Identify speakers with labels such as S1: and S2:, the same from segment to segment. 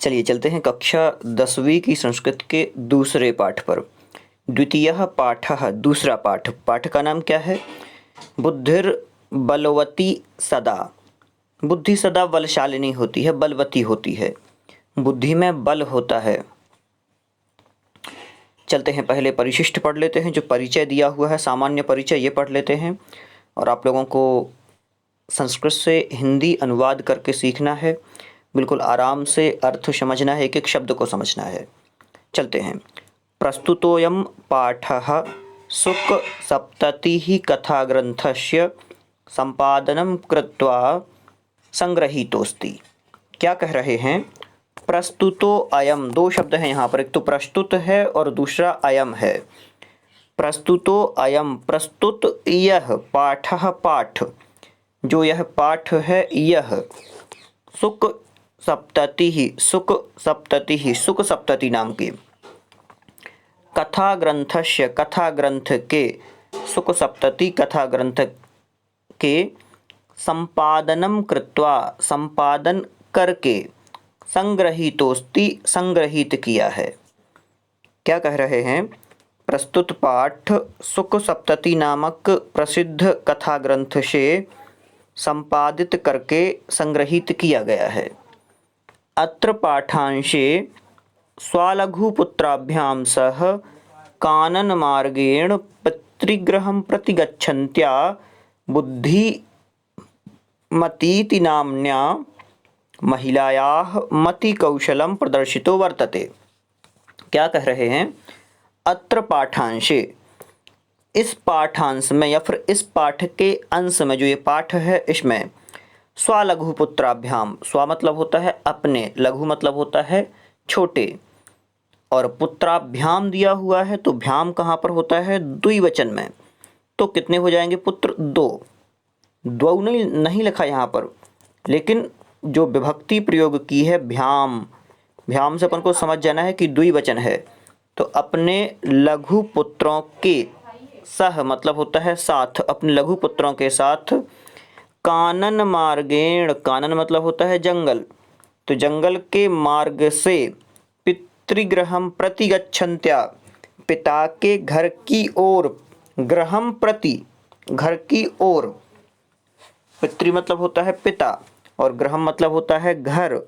S1: चलिए चलते हैं कक्षा 10वीं की संस्कृत के दूसरे पाठ पर। द्वितीयः पाठः, दूसरा पाठ। पाठ का नाम क्या है? बुद्धिर बलवती सदा। बुद्धि सदा बलशालिनी होती है, बलवती होती है। बुद्धि में बल होता है। चलते हैं पहले परिशिष्ट पढ़ लेते हैं। जो परिचय दिया हुआ है, सामान्य परिचय, ये पढ़ लेते हैं। और आप लोगों को संस्कृत से हिंदी अनुवाद करके सीखना है। बिल्कुल आराम से अर्थ समझना है, एक एक शब्द को समझना है। चलते हैं। प्रस्तुतोऽयं पाठः शुक सप्ततिः कथाग्रन्थस्य संपादनं कृत्वा संग्रहीतोऽस्ति। क्या कह रहे हैं? प्रस्तुतो अयम, दो शब्द हैं यहाँ पर, एक तो प्रस्तुत है और दूसरा अयम है। प्रस्तुतो अयम, प्रस्तुत यह, पाठः पाठ, जो यह पाठ है यह। शुक सप्ततिः, शुक सप्ततिः, शुक सप्तति नाम की। कथा ग्रंथस्य, कथा ग्रंथ के, शुक सप्तति कथा ग्रंथ के। संपादनम कृत्वा, संपादन करके। संग्रहीतोस्ति, संग्रहित किया है। क्या कह रहे हैं? प्रस्तुत पाठ शुक सप्तति नामक प्रसिद्ध कथा ग्रंथ से संपादित करके संग्रहित किया गया है। अत्र पाठांशे स्वालघुपुत्राभ्यां सह काननमार्गेण पितृगृहं प्रति गच्छन्त्या बुद्धिमतीति नाम्न्या महिलायाः मतिकौशलं प्रदर्शितो वर्तते। क्या कह रहे हैं? अत्र पाठांशे, इस पाठांश में या फिर इस पाठ के अंश में, जो ये पाठ है इसमें, स्वालघुपुत्राभ्याम, स्वा मतलब होता है अपने, लघु मतलब होता है छोटे, और पुत्राभ्याम दिया हुआ है तो भ्याम कहाँ पर होता है? द्विवचन में। तो कितने हो जाएंगे पुत्र? दो। द्वौ नहीं लिखा यहाँ पर, लेकिन जो विभक्ति प्रयोग की है भ्याम, भ्याम से अपन को समझ जाना है कि द्विवचन है। तो अपने लघु पुत्रों के, सह मतलब होता है साथ, अपने लघु पुत्रों के साथ, कानन मार्गेण, कानन मतलब होता है जंगल, तो जंगल के मार्ग से, पितृगृहं प्रति गच्छन्त्या, पिता के घर की ओर, गृहं प्रति, घर की ओर, पितृ मतलब होता है पिता और गृहं मतलब होता है घर,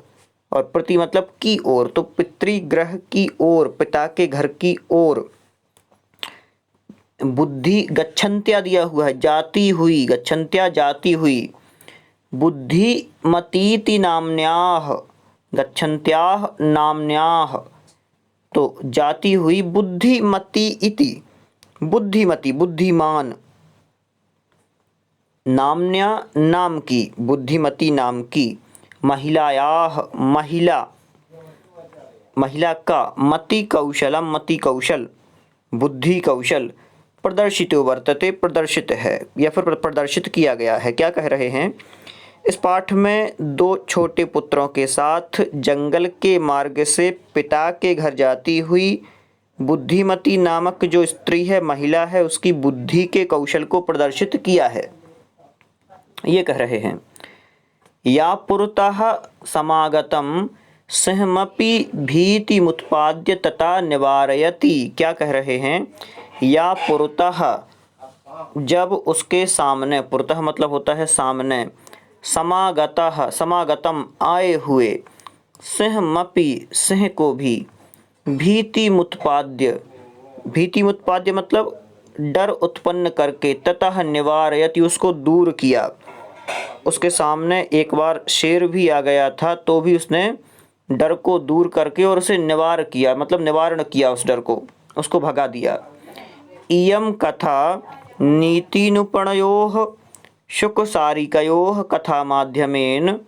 S1: और प्रति मतलब की ओर, तो पितृगृह की ओर, पिता के घर की ओर। बुद्धि गच्छन्त्या दिया हुआ है, जाती हुई, गच्छन्त्या जाती हुई। बुद्धिमतीति नाम्न्याः, गच्छन्त्याः नाम्न्याः, तो जाती हुई बुद्धिमती इति, बुद्धिमती बुद्धिमान, नाम्न्या नाम की, बुद्धिमती नाम की, महिलायाः, महिला, महिला का, मति कौशलम, मति कौशल, बुद्धि कौशल, प्रदर्शितो वर्तते, प्रदर्शित है या फिर प्रदर्शित किया गया है। क्या कह रहे हैं? इस पाठ में दो छोटे पुत्रों के साथ जंगल के मार्ग से पिता के घर जाती हुई बुद्धिमती नामक जो स्त्री है, महिला है, उसकी बुद्धि के कौशल को प्रदर्शित किया है। ये कह रहे हैं। या पुरतः समागतम सिंहमपि भीतिमुत्पाद्य तथा निवारयति। क्या कह रहे हैं? या पुरतः, जब उसके सामने, पुरतः मतलब होता है सामने, समागतः, समागतम आए हुए, सिंहमपि सिंह को भी, भीतिमुत्पाद्य, भीतिमुत्पाद्य मतलब डर उत्पन्न करके, ततः निवारयति उसको दूर किया। उसके सामने एक बार शेर भी आ गया था तो भी उसने डर को दूर करके और उसे निवार किया, मतलब निवारण किया, उस डर को, उसको भगा दिया। इयं कथा नीतिनिरूपणयोः शुकसारिकयोः कथामाध्यमेन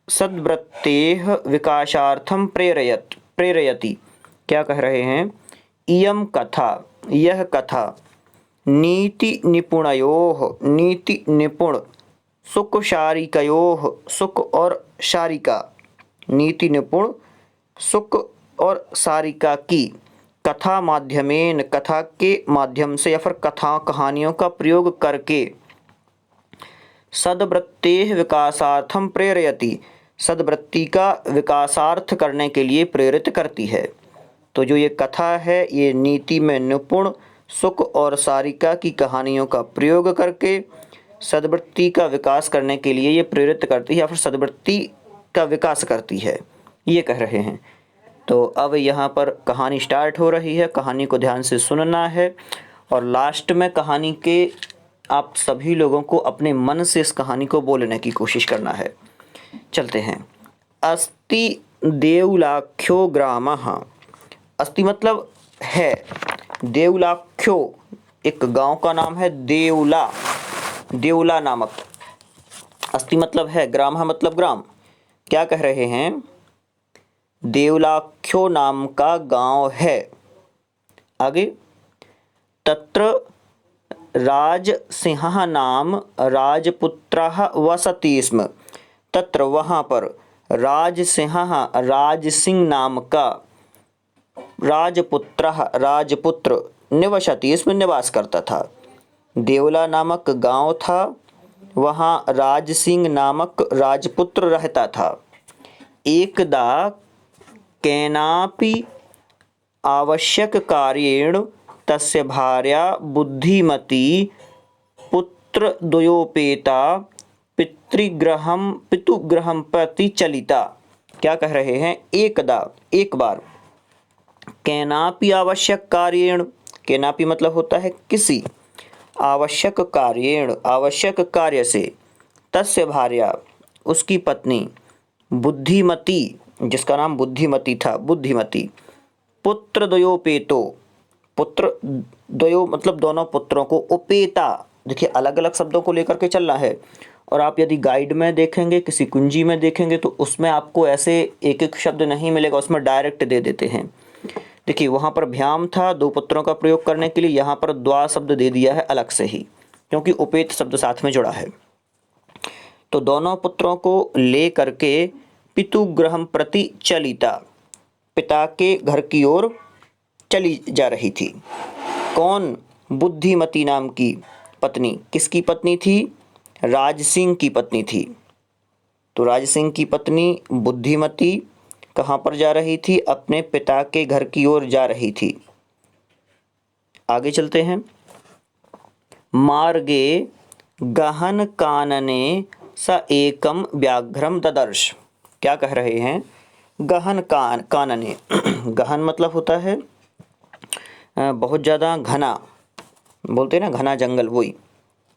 S1: सद्वृत्तेः विकासार्थं प्रेरयति। क्या कह रहे हैं? इयं कथा, यह कथा, नीति निपुणयोः, नीति निपुण, सुक शारिकयोः, सुक और शारिका, नीति निपुण, सुक और शारिका की, कथा माध्यमेन, कथा के माध्यम से या फिर कथा कहानियों का प्रयोग करके, सद्वृत्तेः विकासार्थं प्रेरयति, सद्वृत्ति का विकासार्थ करने के लिए प्रेरित करती है। तो जो ये कथा है ये नीति में निपुण सुक और सारिका की कहानियों का प्रयोग करके सद्वृत्ति का विकास करने के लिए ये प्रेरित करती है या फिर सद्वृत्ति का विकास करती है, ये कह रहे हैं। तो अब यहाँ पर कहानी स्टार्ट हो रही है, कहानी को ध्यान से सुनना है और लास्ट में कहानी के आप सभी लोगों को अपने मन से इस कहानी को बोलने की कोशिश करना है। चलते हैं। अस्ति देवलाख्यो ग्रामः। अस्ति मतलब है, देवलाख्यो एक गांव का नाम है, देवला, देवला नामक। अस्ति मतलब है, ग्रामः मतलब ग्राम। क्या कह रहे हैं? देवलाख्यो नाम का गांव है। आगे, तत्र राजसिंहः नाम राजपुत्रः वसति स्म। तत्र वहाँ पर राजसिंहः राजसिंह नाम का राजपुत्रः राजपुत्र निवसति इसमें निवास करता था। देवला नामक गांव था, वहाँ राजसिंह नामक राजपुत्र रहता था। एकदा केनापि आवश्यक कार्येण तस्य भार्या बुद्धिमती पुत्रद्वयोपेता पितृगृहं प्रति चलिता। क्या कह रहे हैं? एकदा एक बार, केनापि आवश्यक कार्येण, केनापि मतलब होता है किसी, आवश्यक कार्येण आवश्यक कार्य से, तस्य भार्या उसकी पत्नी, बुद्धिमती जिसका नाम बुद्धिमती था, बुद्धिमती, पुत्रद्वयोपेतो, पुत्र द्वयो मतलब दोनों पुत्रों को, उपेता देखिए अलग अलग शब्दों को लेकर के चलना है। और आप यदि गाइड में देखेंगे, किसी कुंजी में देखेंगे तो उसमें आपको ऐसे एक एक शब्द नहीं मिलेगा, उसमें डायरेक्ट दे देते हैं। देखिए वहाँ पर भ्याम था दो पुत्रों का प्रयोग करने के लिए, यहाँ पर द्वा शब्द दे दिया है अलग से ही, क्योंकि उपेत शब्द साथ में जुड़ा है। तो दोनों पुत्रों को ले करके पितुगृहं प्रति चलिता, पिता के घर की ओर चली जा रही थी। कौन? बुद्धिमती नाम की पत्नी। किसकी पत्नी थी? राजसिंह की पत्नी थी। तो राजसिंह की पत्नी बुद्धिमती कहाँ पर जा रही थी? अपने पिता के घर की ओर जा रही थी। आगे चलते हैं। मार्गे गहन कानने स एकम व्याघ्रम ददर्श। क्या कह रहे हैं? गहन कानने गहन मतलब होता है बहुत ज़्यादा घना, बोलते हैं ना घना जंगल, वही।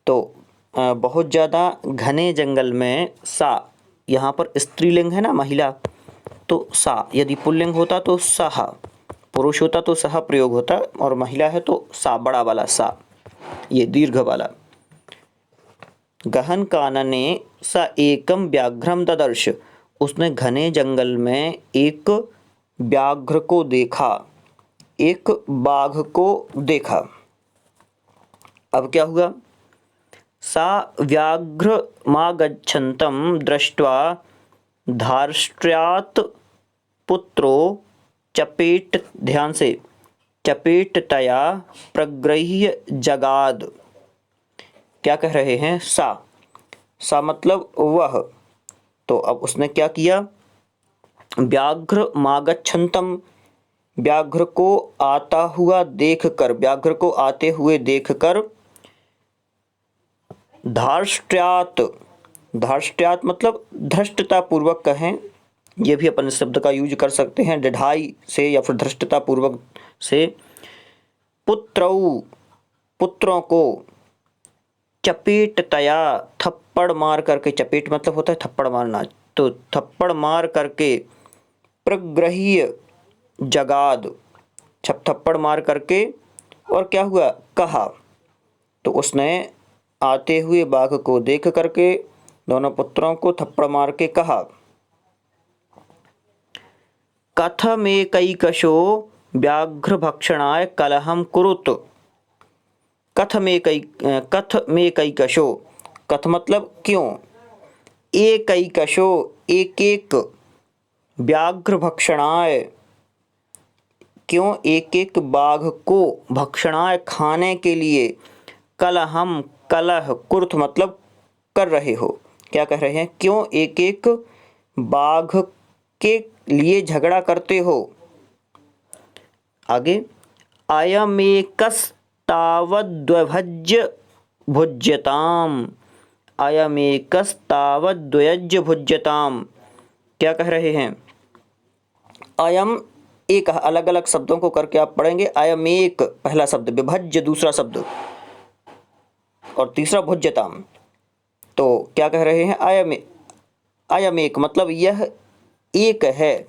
S1: तो बहुत ज़्यादा घने जंगल में, सा यहाँ पर स्त्रीलिंग है ना, महिला, तो सा, यदि पुल्लिंग होता तो सह, पुरुष होता तो सह प्रयोग होता, और महिला है तो सा, बड़ा वाला सा, ये दीर्घ वाला। गहन कानने स एकम व्याघ्रम ददर्श, उसने घने जंगल में एक व्याघ्र को देखा, एक बाघ को देखा। अब क्या हुआ? सा व्याघ्रमागच्छन्तं दृष्ट्वा धार्ष्ट्र्यात् पुत्रो चपेट, ध्यान से, चपेटतया प्रगृह्य जगाद। क्या कह रहे हैं? सा मतलब वह। तो अब उसने क्या किया? व्याघ्रमागच्छन्तं, व्याघ्र को आता हुआ देखकर, व्याघ्र को आते हुए देखकर, धार्ष्ट्र्यात्, धार्ष्ट्र्यात् मतलब धृष्टता पूर्वक कहें, ये भी अपन इस शब्द का यूज कर सकते हैं, ढिठाई से या फिर धृष्टता पूर्वक से, पुत्रौ, पुत्रों को, चपेटतया थप्पड़ मार करके, चपेट मतलब होता है थप्पड़ मारना, तो थप्पड़ मार करके, प्रगृह्य जगाद, थप्पड़ मार करके, और क्या हुआ? कहा। तो उसने आते हुए बाघ को देख करके दोनों पुत्रों को थप्पड़ मार के कहा, कथमेकैकशो व्याघ्रभक्षणाय कलहं कुरुत। कथमेकैकशो, कथ मतलब क्यों, एकैकशो एक एक, व्याघ्रभक्षणाय क्यों, एक एक बाघ को, भक्षणाय खाने के लिए, कलहम कलह, कुरुत मतलब कर रहे हो। क्या कह रहे हैं? क्यों एक एक बाघ के लिए झगड़ा करते हो। आगे, अयमेकस्तावद्द्वयभुज्य भुज्यताम। अयमेकस्तावद्द्वयज्य भुज्यताम, क्या कह रहे हैं? अयम एक, अलग अलग शब्दों को करके आप पढ़ेंगे। अयम एक पहला शब्द, विभज्य दूसरा शब्द, और तीसरा भुज्यताम। तो क्या कह रहे हैं? अयम एक मतलब यह एक है,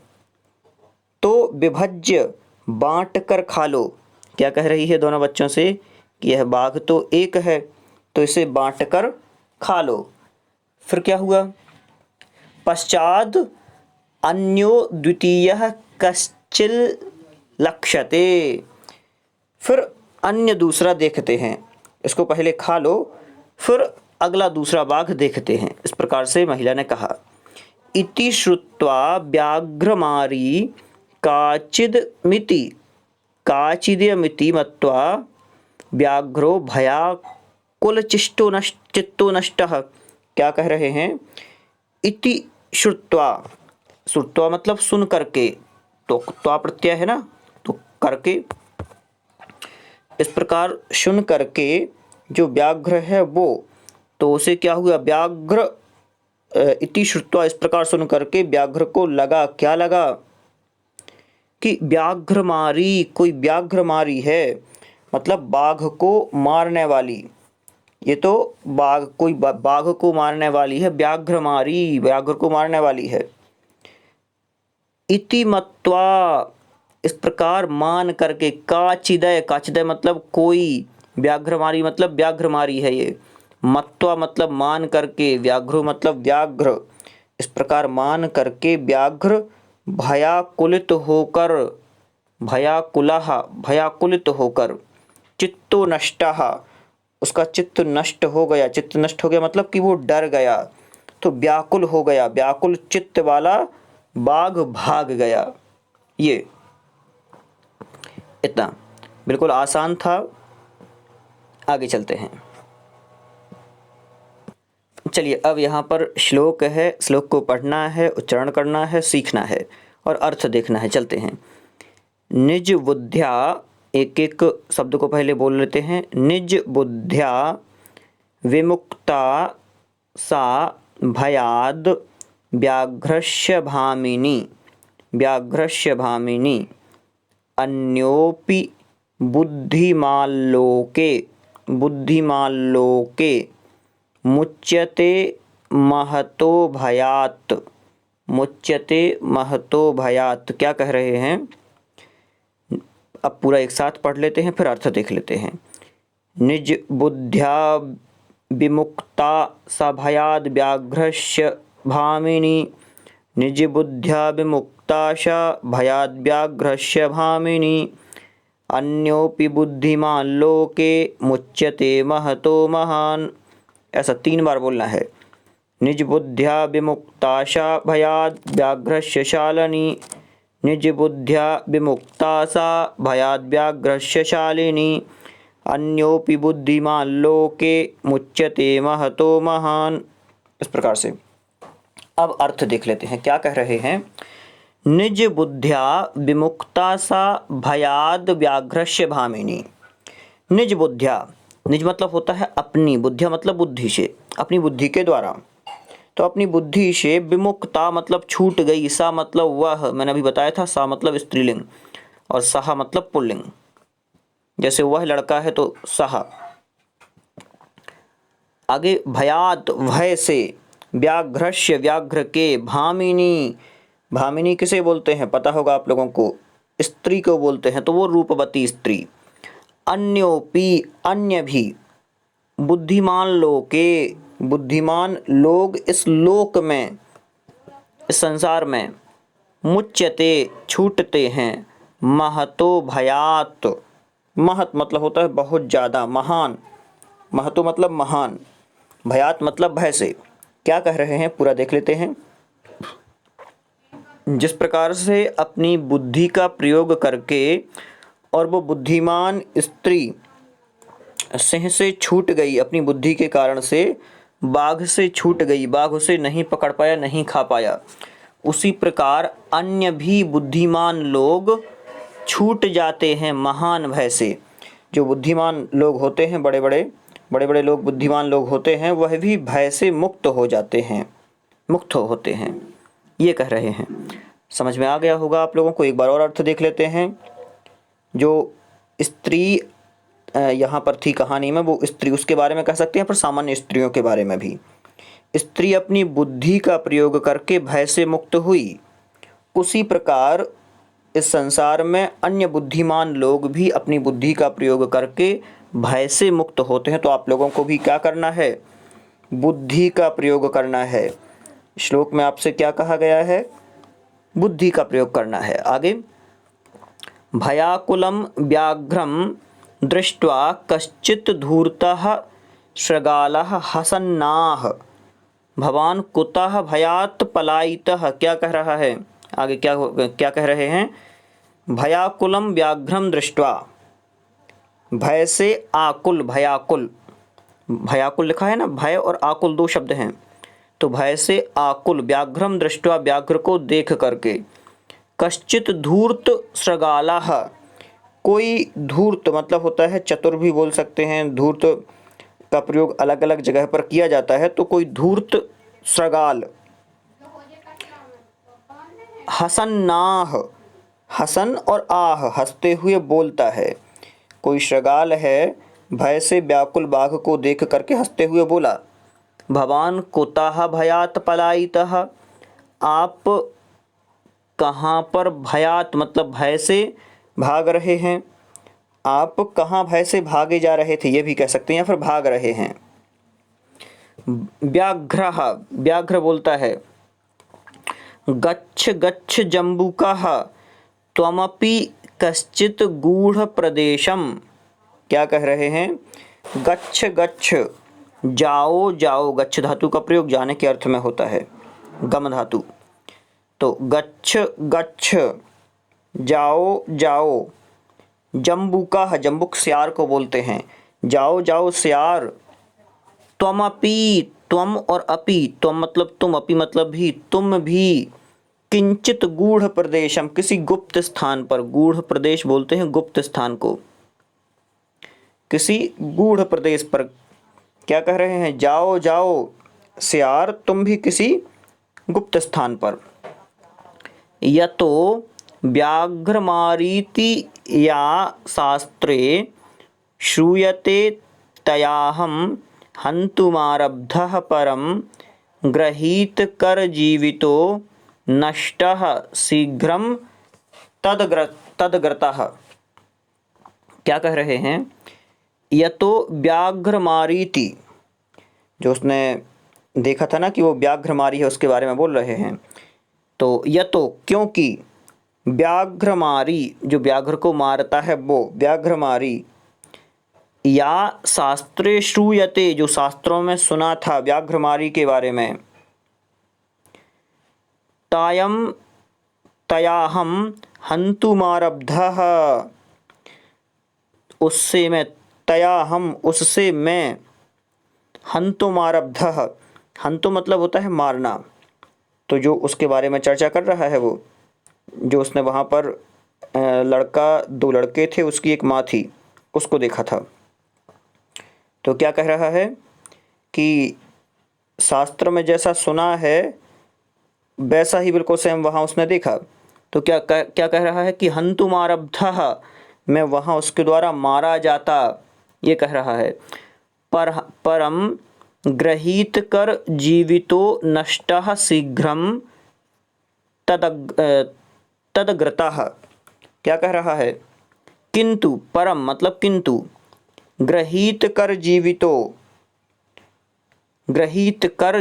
S1: तो विभज्य बांट कर खा लो। क्या कह रही है दोनों बच्चों से? कि यह बाघ तो एक है, तो इसे बांट कर खा लो। फिर क्या हुआ? पश्चात अन्यो द्वितीयः कश्चिल लक्ष्यते। फिर अन्य दूसरा देखते हैं, इसको पहले खा लो, फिर अगला दूसरा बाघ देखते हैं। इस प्रकार से महिला ने कहा। इति श्रुत्वा व्याघ्रमारी काचिदयमिति मत्वा व्याघ्रो भयाकुलचित्तो नष्टः। क्या कह रहे हैं? इति श्रुत्वा, श्रुत्वा मतलब सुन करके, तो त्वा प्रत्यय है ना, तो करके। इस प्रकार सुन करके जो व्याघ्र है वो, तो उसे क्या हुआ? व्याघ्र इति श्रुत्वा, इस प्रकार सुन करके व्याघ्र को लगा, क्या लगा? कि व्याघ्रमारी, कोई व्याघ्रमारी है, मतलब बाघ को मारने वाली। ये तो कोई बाघ को मारने वाली है, व्याघ्रमारी व्याघ्र को मारने वाली है। इति मत्वा, इस प्रकार मान करके, काचिदय मतलब कोई, व्याघ्रमारी मतलब व्याघ्रमारी है ये, मत्वा मतलब मान करके, व्याघ्रो मतलब व्याघ्र। इस प्रकार मान करके व्याघ्र भयाकुलित होकर, चित्तो नष्टः, उसका चित्त नष्ट हो गया। चित्त नष्ट हो गया मतलब कि वो डर गया, तो व्याकुल हो गया, व्याकुल चित्त वाला बाघ भाग गया। ये इतना बिल्कुल आसान था। आगे चलते हैं। चलिए, अब यहाँ पर श्लोक है, श्लोक को पढ़ना है, उच्चारण करना है, सीखना है और अर्थ देखना है। चलते हैं। निज बुद्ध्या, एक एक शब्द को पहले बोल लेते हैं। निज बुद्ध्या विमुक्ता सा भयाद व्याघ्रस्य भामिनी अन्योपि बुद्धिमाल्लोके मुच्यते महतो भयात्। क्या कह रहे हैं? अब पूरा एक साथ पढ़ लेते हैं, फिर अर्थ देख लेते हैं। निज बुद्ध्या विमुक्ता सा भयाद व्याघ्रस्य भामिनी, निज बुद्ध्या विमुक्ता सा भयाद व्याघ्रस्य भामिनी अन्योपि बुद्धिमान लोके मुच्यते महतो महान। ऐसा 3 बार बोलना है। निज बुद्ध्या विमुक्ता सा भयाद व्याघ्रस्य शालिनी, निज बुद्ध्या विमुक्ता सा भयाद व्याघ्रस्य शालिनी अन्योपि बुद्धिमान लोके मुच्यते महतो महान। इस प्रकार से अब अर्थ देख लेते हैं। क्या कह रहे हैं? निज बुद्ध्या विमुक्ता सा भयाद व्याघ्रस्य भामिनी। निज बुद्ध्या, निज मतलब होता है अपनी, बुद्धिया मतलब बुद्धि से, अपनी बुद्धि के द्वारा। तो अपनी बुद्धि से विमुक्ता मतलब छूट गई, सा मतलब वह, मैंने अभी बताया था, सा मतलब स्त्रीलिंग और सहा मतलब पुल्लिंग। जैसे वह लड़का है तो सहा। आगे भयात भय से, व्याघ्रस्य व्याघ्र के, भामिनी किसे बोलते हैं पता होगा आप लोगों को? स्त्री को बोलते हैं, तो वो रूपवती स्त्री। अन्योपि अन्य भी, बुद्धिमान लोके बुद्धिमान लोग इस लोक में, इस संसार में, मुच्यते छूटते हैं, महतो भयात, महत मतलब होता है बहुत ज़्यादा, महान, महतो मतलब महान, भयात मतलब भय से। क्या कह रहे हैं पूरा देख लेते हैं। जिस प्रकार से अपनी बुद्धि का प्रयोग करके और वो बुद्धिमान स्त्री सिंह से छूट गई, अपनी बुद्धि के कारण से बाघ से छूट गई, बाघ उसे नहीं पकड़ पाया, नहीं खा पाया। उसी प्रकार अन्य भी बुद्धिमान लोग छूट जाते हैं महान भय से। जो बुद्धिमान लोग होते हैं, बड़े बड़े लोग बुद्धिमान लोग होते हैं, वह भी भय से मुक्त हो जाते हैं, मुक्त होते हैं, ये कह रहे हैं। समझ में आ गया होगा आप लोगों को। एक बार और अर्थ देख लेते हैं। जो स्त्री यहाँ पर थी कहानी में, वो स्त्री, उसके बारे में कह सकते हैं, पर सामान्य स्त्रियों के बारे में भी। स्त्री अपनी बुद्धि का प्रयोग करके भय से मुक्त हुई, उसी प्रकार इस संसार में अन्य बुद्धिमान लोग भी अपनी बुद्धि का प्रयोग करके भय से मुक्त होते हैं। तो आप लोगों को भी क्या करना है? बुद्धि का प्रयोग करना है। श्लोक में आपसे क्या कहा गया है? बुद्धि का प्रयोग करना है। आगे, भयाकुलं व्याघ्रं दृष्ट्वा कश्चित् धूर्तः शृगालः हसन्नाह भवान कुतः भयात् पलायितः। क्या कह रहा है आगे? क्या कह रहे हैं? भयाकुलं व्याघ्रं दृष्ट्वा, भय से आकुल, भयाकुल, भयाकुल लिखा है ना, भय और आकुल दो शब्द हैं। तो भय से आकुल, व्याघ्रम दृष्ट्वा, व्याघ्र को देख करके, कश्चित् धूर्त शृगालः, कोई धूर्त मतलब होता है चतुर भी बोल सकते हैं, धूर्त का प्रयोग अलग अलग जगह पर किया जाता है। तो कोई धूर्त शृगाल, हसन्नाह, हसन और आह, हंसते हुए बोलता है। कोई शृगाल है, भय से व्याकुल बाघ को देख करके हंसते हुए बोला, भवान कुतः भयात् पलायितः, आप कहाँ पर भयात मतलब भय से भाग रहे हैं, आप कहाँ भय से भागे जा रहे थे, ये भी कह सकते हैं, या फिर भाग रहे हैं। व्याघ्रः, व्याघ्र बोलता है, गच्छ गच्छ जम्बूकः त्वमपि कश्चित् गूढ़ प्रदेशम। क्या कह रहे हैं? गच्छ गच्छ, जाओ जाओ, गच्छ धातु का प्रयोग जाने के अर्थ में होता है, गम धातु। तो गच्छ गच्छ, जाओ जाओ, जम्बूका, जम्बुक सियार को बोलते हैं, जाओ जाओ सियार। त्वमपि, त्वम और अपि, त्वम मतलब तुम, अपि मतलब भी, तुम भी, किंचित गूढ़ प्रदेशम, किसी गुप्त स्थान पर, गूढ़ प्रदेश बोलते हैं गुप्त स्थान को, किसी गूढ़ प्रदेश पर। क्या कह रहे हैं? जाओ जाओ सियार, तुम भी किसी गुप्त स्थान पर। यतो व्याघ्रमारीति या शास्त्रे श्रूयते तयाहं हन्तुमारब्धः परं गृहीतकरजीवितो नष्टः शीघ्रं तदग्रतः। क्या कह रहे हैं? यतो व्याघ्रमारीति, जो उसने देखा था ना कि वो व्याघ्रमारी है, उसके बारे में बोल रहे हैं। तो यतो, क्योंकि, व्याघ्रमारी जो व्याघ्र को मारता है वो व्याघ्रमारी, या शास्त्रे श्रूयते, जो शास्त्रों में सुना था व्याघ्रमारी के बारे में, तयाहं हन्तुमारब्धः, उससे मैं, तयाहं उससे मैं, हन्तुमारब्धः, हन्तु मतलब होता है मारना। तो जो उसके बारे में चर्चा कर रहा है, वो जो उसने वहाँ पर लड़का, दो लड़के थे, उसकी एक माँ थी, उसको देखा था। तो क्या कह रहा है कि शास्त्र में जैसा सुना है वैसा ही बिल्कुल सेम वहाँ उसने देखा। तो क्या कह रहा है कि हन्तुमारब्धः, मैं वहाँ उसके द्वारा मारा जाता, ये कह रहा है। परम गृहीत कर जीवितो नष्टः शीघ्रं तदग्रतः। क्या कह रहा है? किंतु, परम मतलब किंतु, गृहीत कर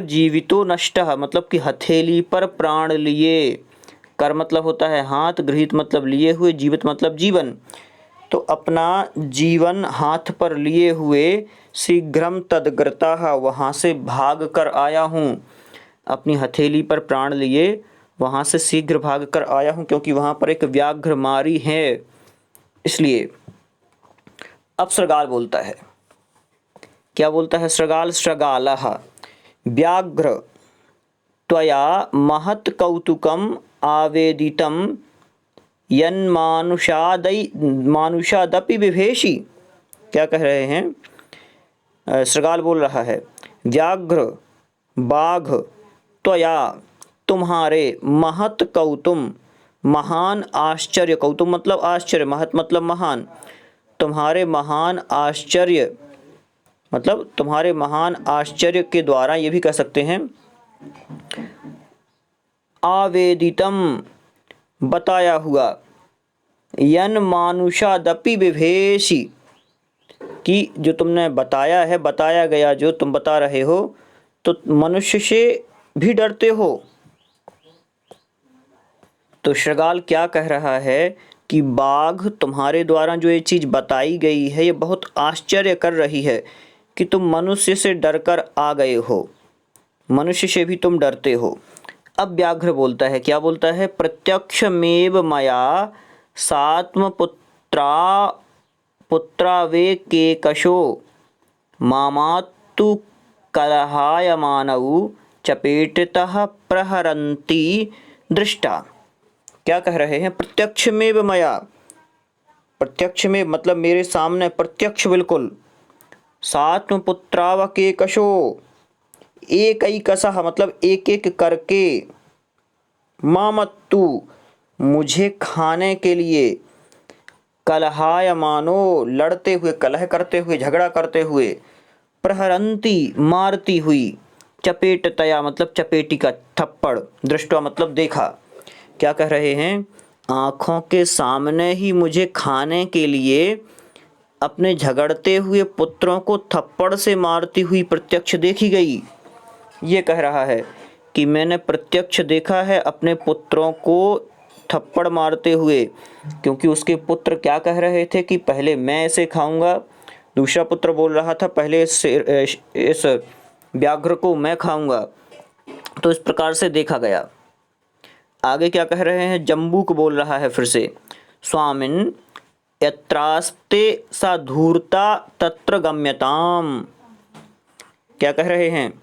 S1: जीवितो नष्टः मतलब कि हथेली पर प्राण लिए, कर मतलब होता है हाथ, गृहीत मतलब लिए हुए, जीवित मतलब जीवन। तो अपना जीवन हाथ पर लिए हुए, शीघ्रम तदग्रतः, वहाँ से भाग कर आया हूँ, अपनी हथेली पर प्राण लिए वहाँ से शीघ्र भाग कर आया हूँ, क्योंकि वहाँ पर एक व्याघ्रमारी है, इसलिए। अब शृगाल बोलता है, क्या बोलता है शृगाल? शृगालः, व्याघ्र त्वया महत् कौतुकम् आवेदितं मानुषादपि बिभेषि। क्या कह रहे हैं? श्रगाल बोल रहा है, व्याघ्र बाघ त्वया तुम्हारे महत् कौतुम महान आश्चर्य, कौतुम मतलब आश्चर्य, महत् मतलब महान, तुम्हारे महान आश्चर्य मतलब तुम्हारे महान आश्चर्य के द्वारा ये भी कह सकते हैं आवेदितम बताया हुआ, यन मानुषादपि विभेषि कि जो तुमने बताया है, बताया गया जो तुम बता रहे हो तो मनुष्य से भी डरते हो। तो श्रगाल क्या कह रहा है कि बाघ तुम्हारे द्वारा जो ये चीज़ बताई गई है ये बहुत आश्चर्य कर रही है कि तुम मनुष्य से डरकर आ गए हो, मनुष्य से भी तुम डरते हो। अब व्याघ्र बोलता है, क्या बोलता है? प्रत्यक्षमेव मया पुत्रावे के कशो मामातु कलहायमानौ चपेटतः प्रहरन्ति दृष्टा। क्या कह रहे हैं? प्रत्यक्षमेव मया, प्रत्यक्ष में मतलब मेरे सामने प्रत्यक्ष बिल्कुल, सात्मपुत्राव के कशो एक ही कसह मतलब एक एक करके, मामत्तु मुझे खाने के लिए, कलहायमानो लड़ते हुए, कलह करते हुए, झगड़ा करते हुए, प्रहरंती मारती हुई, चपेटतया मतलब चपेटी का थप्पड़, दृष्टवा मतलब देखा। क्या कह रहे हैं? आँखों के सामने ही मुझे खाने के लिए अपने झगड़ते हुए पुत्रों को थप्पड़ से मारती हुई प्रत्यक्ष देखी गई। ये कह रहा है कि मैंने प्रत्यक्ष देखा है अपने पुत्रों को थप्पड़ मारते हुए, क्योंकि उसके पुत्र क्या कह रहे थे कि पहले मैं इसे खाऊंगा, दूसरा पुत्र बोल रहा था पहले इस व्याघ्र को मैं खाऊंगा। तो इस प्रकार से देखा गया। आगे क्या कह रहे हैं? जम्बूक बोल रहा है फिर से, स्वामिन् यत्रास्ते सा धूर्ता तत्र गम्यताम। क्या कह रहे हैं?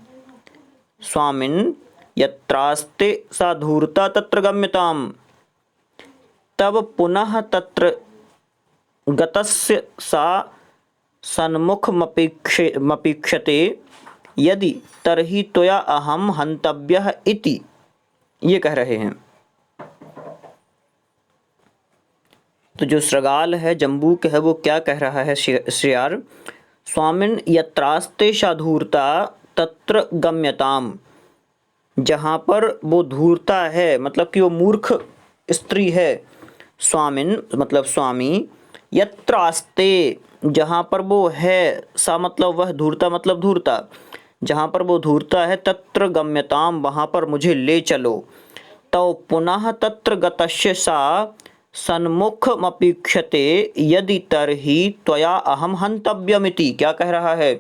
S1: स्वामिन् यत्रास्ते सा धूर्ता तत्र गम्यताम, तब पुनः तत्र गतस्य सा सन्मुखमपीक्षते यदि तर्हि त्वया अहम हन्तव्यः इति। ये कह रहे हैं। तो जो श्रगाल है, जम्बूक है, वो क्या कह रहा है? श्रेयार, स्वामिन् यत्रास्ते सा धूर्ता तत्र गम्यताम, जहाँ पर वो धूर्ता है मतलब कि वो मूर्ख स्त्री है, स्वामिन् मतलब स्वामी, यत्रास्ते जहाँ पर वो है, सा मतलब वह, धूर्ता मतलब धूर्ता, जहाँ पर वो धूर्ता है, तत्र गम्यताम वहाँ पर मुझे ले चलो। तो पुनः तत्र गतस्य सा सन्मुखमपीक्षते यदि तर्हि त्वया अहम हन्तव्यमिति। क्या कह रहा है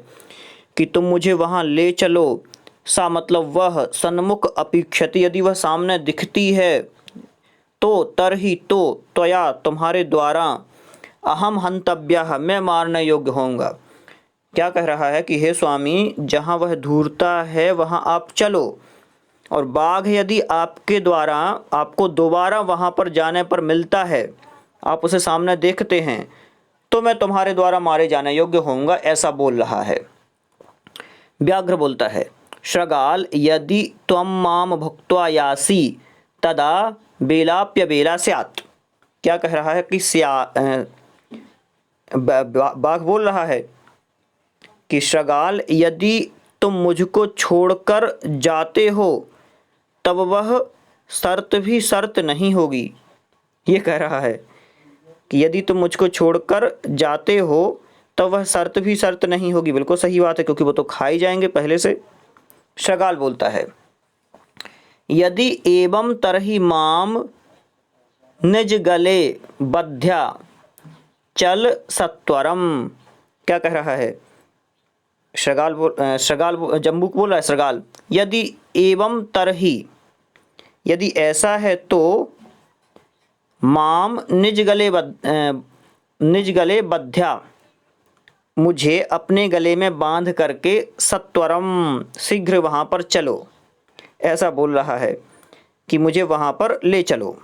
S1: कि तुम मुझे वहाँ ले चलो, सा मतलब वह, सन्मुख अपेक्षते यदि वह सामने दिखती है, तो तर्हि तो त्वया तुम्हारे द्वारा, अहम हन्तव्यः मैं मारने योग्य होऊंगा। क्या कह रहा है कि हे स्वामी, जहाँ वह धूर्ता है वहाँ आप चलो, और बाघ यदि आपके द्वारा आपको दोबारा वहाँ पर जाने पर मिलता है, आप उसे सामने देखते हैं, तो मैं तुम्हारे द्वारा मारे जाने योग्य होऊंगा, ऐसा बोल रहा है। व्याघ्र बोलता है, श्रगाल यदि त्वं माम भुक्त्वा यासि तदा बेलाप्य बेला स्यात्। क्या कह रहा है कि बाघ बोल रहा है कि श्रगाल यदि तुम मुझको छोड़कर जाते हो तब वह शर्त भी शर्त नहीं होगी। ये कह रहा है कि यदि तुम मुझको छोड़कर जाते हो तब वह शर्त भी शर्त नहीं होगी। बिल्कुल सही बात है, क्योंकि वो तो खा ही जाएंगे पहले से। श्रगाल बोलता है, यदि एवं तरहि माम निज गले बध्या चल सत्वरम। क्या कह रहा है? जम्बूक बोल रहा है श्रगाल, यदि एवं तरहि यदि ऐसा है तो माम निज गले बध्या मुझे अपने गले में बांध करके सत्वरम शीघ्र वहाँ पर चलो। ऐसा बोल रहा है कि मुझे वहाँ पर ले चलो।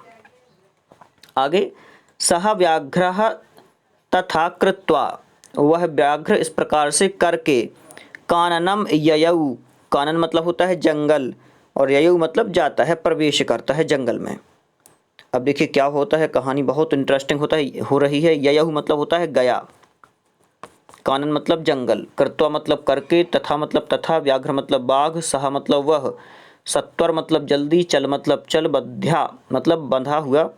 S1: आगे, सह व्याघ्रः तथा कृत्वा, वह व्याघ्र इस प्रकार से करके, काननम ययौ, कानन मतलब होता है जंगल, और ययौ मतलब जाता है, प्रवेश करता है जंगल में। अब देखिए क्या होता है, कहानी बहुत इंटरेस्टिंग हो रही है। ययौ मतलब होता है गया, कानन मतलब जंगल, कृत्वा मतलब करके, तथा मतलब तथा, व्याघ्र मतलब बाघ, सह मतलब वह, सत्वर मतलब जल्दी, चल मतलब चल, बध्या मतलब बंधा हुआ,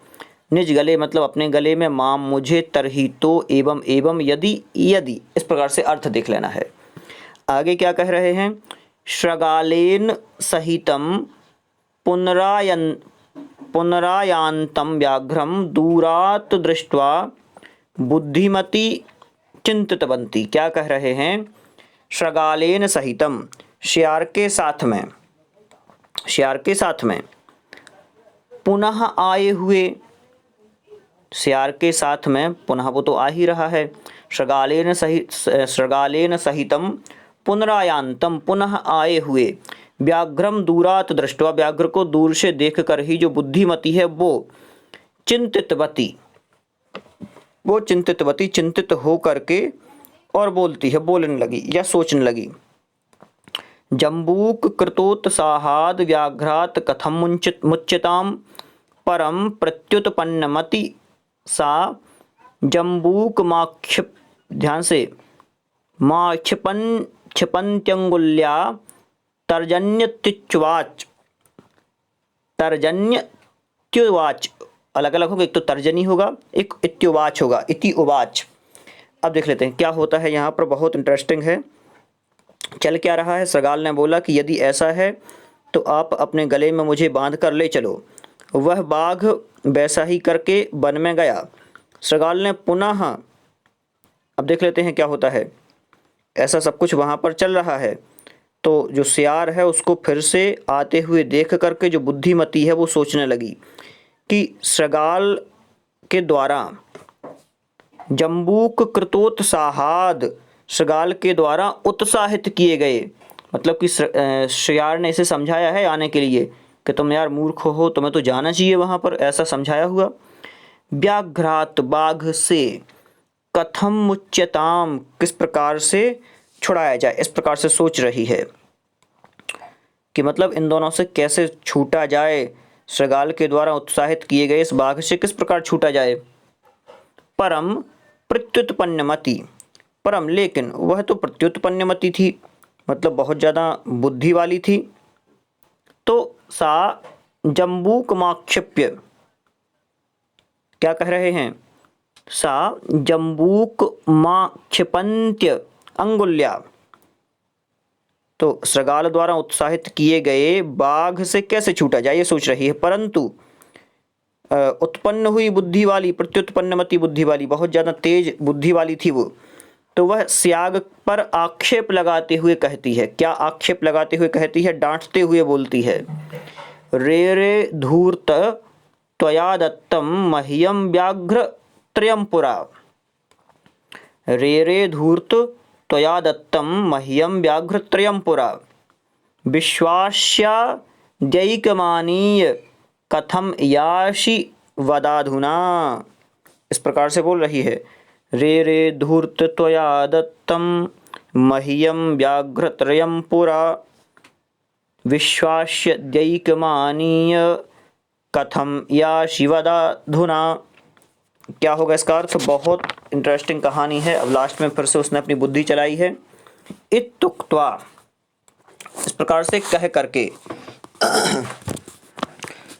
S1: निज गले मतलब अपने गले में, माम मुझे, तरही तो, एवं एवं, यदि यदि, इस प्रकार से अर्थ देख लेना है। आगे क्या कह रहे हैं, श्रगालेन सहितम पुनरायान्तं व्याघ्रम दूरात् दृष्ट्वा बुद्धिमती चिंतितवन्ती। क्या कह रहे हैं, श्रगालेन सहितम, श्यार के साथ में, श्यार के साथ में, पुनः आए हुए, श्यार के साथ में, पुनः वो तो आ ही रहा है, श्रगालेन सहितम पुनरायान्तम, पुनः आए हुए, व्याघ्रम दूरात दृष्ट्वा, व्याघ्र को दूर से देखकर ही जो बुद्धिमती है वो चिंतितवती, चिंतित हो करके और बोलती है, बोलने लगी या सोचने लगी। जम्बूक कृतोत्साहाद व्याघ्रात कथम मुच्यताम परम प्रत्युत्पन्नमति सा जम्बूक माक्षिप, ध्यान से, क्षिपन्त्यंगुल्या तर्जन्यत्युवाच, तर्जन्यत्युवाच, अलग अलग होगा, एक तो तर्जनी होगा, एक इत्युवाच होगा, इति उवाच। अब देख लेते हैं क्या होता है यहाँ पर, बहुत इंटरेस्टिंग है। चल क्या रहा है, श्रगाल ने बोला कि यदि ऐसा है तो आप अपने गले में मुझे बांध कर ले चलो। वह बाघ वैसा ही करके वन में गया। श्रगाल ने पुनः, अब देख लेते हैं क्या होता है, ऐसा सब कुछ वहाँ पर चल रहा है तो जो सियार है उसको फिर से आते हुए देख करके जो बुद्धिमती है वो सोचने लगी कि श्रगाल के द्वारा, जम्बूक कृतोत्साहाद, श्रगाल के द्वारा उत्साहित किए गए, मतलब कि श्यार ने इसे समझाया है आने के लिए कि तुम यार मूर्ख हो, तुम्हें तो जाना चाहिए वहाँ पर, ऐसा समझाया हुआ। व्याघ्रात, बाघ से, कथम मुच्यताम, किस प्रकार से छुड़ाया जाए, इस प्रकार से सोच रही है कि मतलब इन दोनों से कैसे छूटा जाए, श्रगाल के द्वारा उत्साहित किए गए इस बाघ से किस प्रकार छूटा जाए। परम प्रत्युत्पन्नमति, परम लेकिन वह तो प्रत्युत्पन्नमति थी, मतलब बहुत ज़्यादा बुद्धि वाली थी। तो सा जम्बूक माक्षिप्य, क्या कह रहे हैं, सा जम्बूक माक्षिपन्त्य अंगुल्या, तो श्रगाल द्वारा उत्साहित किए गए बाघ से कैसे छूटा जाए ये सोच रही है। परंतु उत्पन्न हुई बुद्धि वाली, प्रत्युत्पन्नमति बुद्धि वाली, बहुत ज़्यादा तेज बुद्धि वाली थी वो, तो वह स्याग पर आक्षेप लगाते हुए कहती है। क्या आक्षेप लगाते हुए कहती है, डांटते हुए बोलती है, रे रे धूर्त त्वया दत्तम मह्यम व्याघ्र त्रयम पुरा, रे रे धूर्त त्वया दत्तम मह्यम व्याघ्र त्रयम पुरा, विश्वास्याद्यैकमानीय कथम याशी वदाधुना। इस प्रकार से बोल रही है, रे रे धूर्त त्वया दत्तम मह्यम व्याघ्र त्रयम पुरा, विश्वास्याद्यैकमानीय कथम याशी वदाधुना। क्या होगा इसका अर्थ, बहुत इंटरेस्टिंग कहानी है। अब लास्ट में फिर से उसने अपनी बुद्धि चलाई है। इत्युक्त्वा, इस प्रकार से कह करके,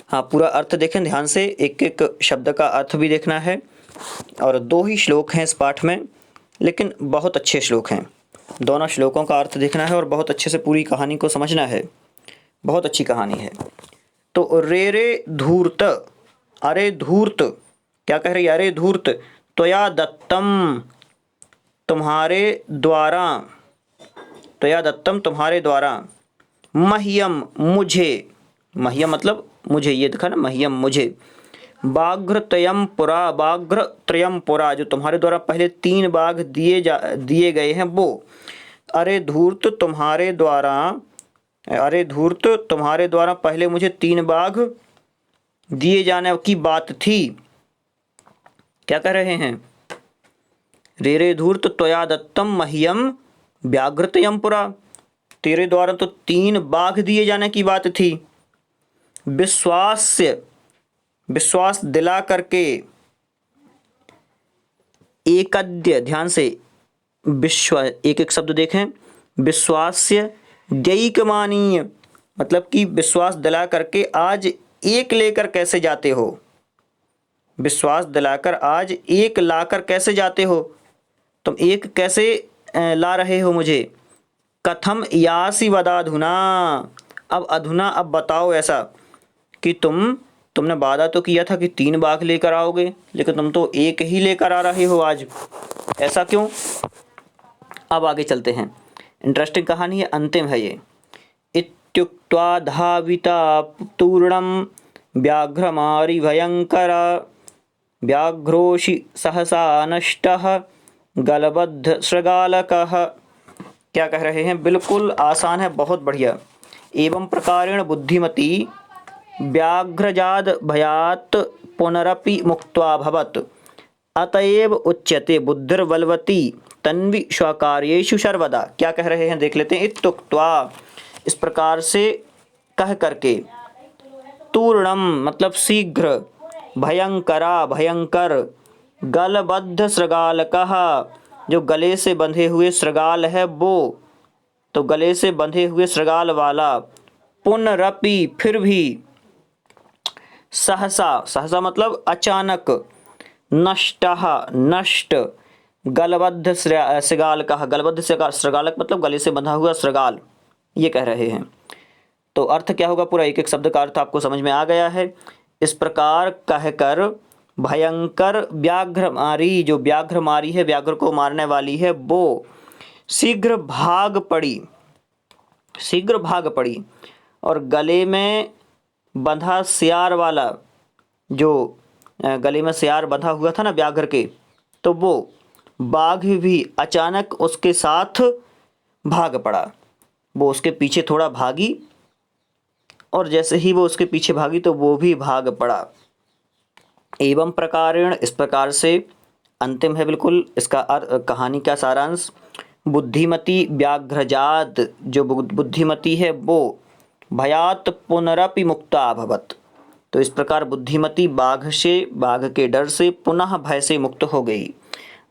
S1: हाँ पूरा अर्थ देखें ध्यान से, एक एक शब्द का अर्थ भी देखना है। और 2 ही श्लोक हैं इस पाठ में, लेकिन बहुत अच्छे श्लोक हैं। दोनों श्लोकों का अर्थ देखना है और बहुत अच्छे से पूरी कहानी को समझना है। बहुत अच्छी कहानी है। तो रे रे धूर्त, अरे धूर्त, क्या कह रही है, अरे धूर्त, त्वया दत्तम, तुम्हारे द्वारा, त्वया दत्तम तुम्हारे द्वारा, मह्यम मुझे, मह्यम मतलब मुझे, ये देखा ना, मह्यम मुझे, बाघ्र त्रयम पुरा, बाघ्र त्रयम पुरा, जो तुम्हारे द्वारा पहले 3 बाघ दिए गए हैं वो, अरे धूर्त तुम्हारे द्वारा अरे धूर्त, तुम्हारे द्वारा पहले मुझे 3 बाघ दिए जाने की बात थी। क्या कह रहे हैं? रे रे धूर्त त्वया दत्तम मह्यम व्याघ्रतयम पुरा। तेरे द्वारा तो 3 बाघ दिए जाने की बात थी। विश्वास दिला करके, एकद्य, ध्यान से विश्व, एक एक शब्द देखें। विश्वास्य द्यैकमानीय, मतलब कि विश्वास दिला करके आज एक लेकर कैसे जाते हो? विश्वास दिलाकर आज एक लाकर कैसे जाते हो? तुम एक कैसे ला रहे हो मुझे? कथम यासी वदाधुना, अब अधुना, अब बताओ ऐसा कि तुमने वादा तो किया था कि 3 बाघ लेकर आओगे, लेकिन तुम तो एक ही लेकर आ रहे हो आज, ऐसा क्यों? अब आगे चलते हैं, इंटरेस्टिंग कहानी है, अंतिम है ये। इत्युक्त्वा धाविता तूर्णम व्याघ्रमारि भयंकर व्याघ्रोषि सहसा नष्टः गलबद्ध शृगालकः। क्या कह रहे हैं? बिल्कुल आसान है, बहुत बढ़िया। एवं प्रकारेण बुद्धिमती व्याघ्रजाद भयात् पुनरपि मुक्त्वा भवत् अतएव उच्यते बुद्धिर्बलवती तन्वी स्वकार्येषु सर्वदा। क्या कह रहे हैं देख लेते हैं। इत्युक्त्वा, इस प्रकार से कह करके, तूर्णम मतलब शीघ्र, भयंकरा भयंकर, गलबद्ध शृगालकः जो गले से बंधे हुए शृगाल है वो, तो गले से बंधे हुए शृगाल वाला, पुनरपि फिर भी, सहसा, सहसा मतलब अचानक, नष्टः नष्ट, गलबद्ध शृगालकः, गलबद्ध शृगालक मतलब गले से बंधा हुआ शृगाल, ये कह रहे हैं। तो अर्थ क्या होगा? पूरा एक एक शब्द का अर्थ आपको समझ में आ गया है। इस प्रकार कहकर भयंकर व्याघ्रमारी, जो व्याघ्रमारी है, व्याघ्र को मारने वाली है, वो शीघ्र भाग पड़ी और गले में बंधा सियार वाला, जो गले में सियार बंधा हुआ था ना व्याघ्र के, तो वो बाघ भी अचानक उसके साथ भाग पड़ा। वो उसके पीछे थोड़ा भागी और जैसे ही वो उसके पीछे भागी तो वो भी भाग पड़ा। एवं प्रकारेण, इस प्रकार से, अंतिम है बिल्कुल इसका कहानी का सारांश। बुद्धिमती व्याघ्रजात, जो बुद्धिमती है वो, भयात पुनरपि मुक्ता अभवत, तो इस प्रकार बुद्धिमती बाघ के डर से पुनः भय से मुक्त हो गई।